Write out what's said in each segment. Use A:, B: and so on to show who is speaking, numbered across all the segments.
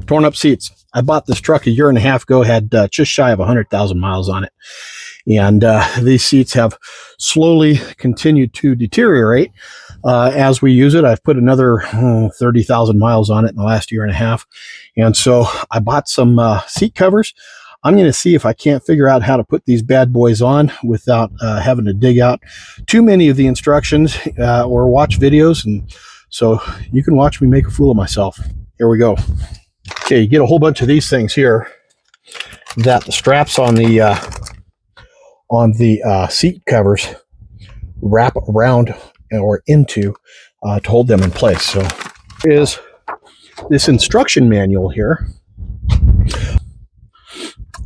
A: torn up seats. I bought this truck a year and a half ago, had just shy of 100,000 miles on it. And these seats have slowly continued to deteriorate as we use it. I've put another 30,000 miles on it in the last year and a half. And so I bought some seat covers. I'm going to see if I can't figure out how to put these bad boys on without having to dig out too many of the instructions or watch videos. And so you can watch me make a fool of myself. Here we go. Okay, you get a whole bunch of these things here that the straps on the seat covers wrap around or into to hold them in place. So is this instruction manual here.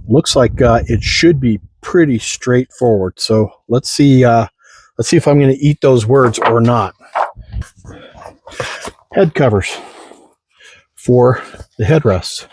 A: Looks like it should be pretty straightforward. So let's see if I'm going to eat those words or not. Head covers for the headrests.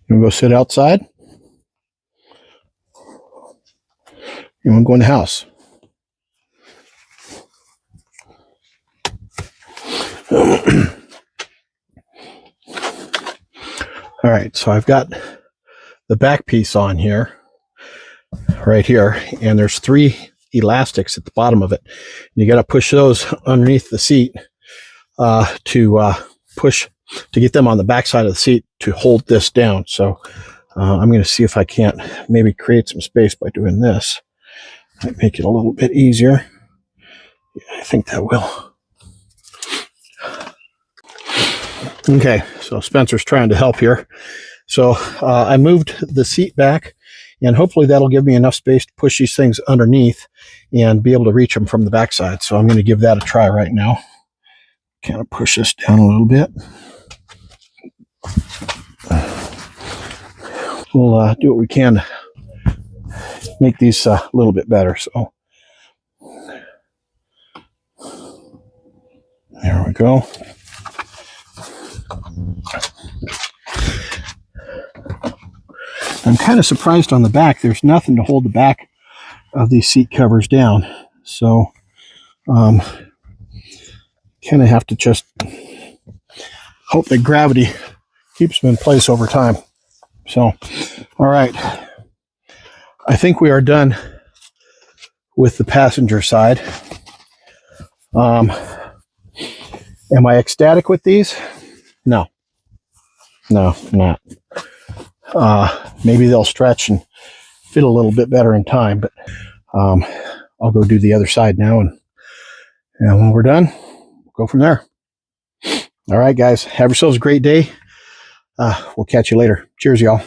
A: You want to go sit outside? You want to go in the house? All right, so I've got the back piece on here, right here, and there's 3 elastics at the bottom of it. And you got to push those underneath the seat to get them on the back side of the seat to hold this down. So I'm going to see if I can't maybe create some space by doing this. Might make it a little bit easier. Yeah, I think that will. Okay, so Spencer's trying to help here. So I moved the seat back, and hopefully that'll give me enough space to push these things underneath and be able to reach them from the backside. So I'm going to give that a try right now. Kind of push this down a little bit. We'll do what we can to make these a little bit better. So there we go. I'm kind of surprised on the back. There's nothing to hold the back of these seat covers down. So kind of have to just hope that gravity keeps them in place over time. So, all right. I think we are done with the passenger side. Am I ecstatic with these? No. No, I'm not. Maybe they'll stretch and fit a little bit better in time, but I'll go do the other side now, and when we're done, we'll go from there. All right, guys, have yourselves a great day. We'll catch you later. Cheers, y'all.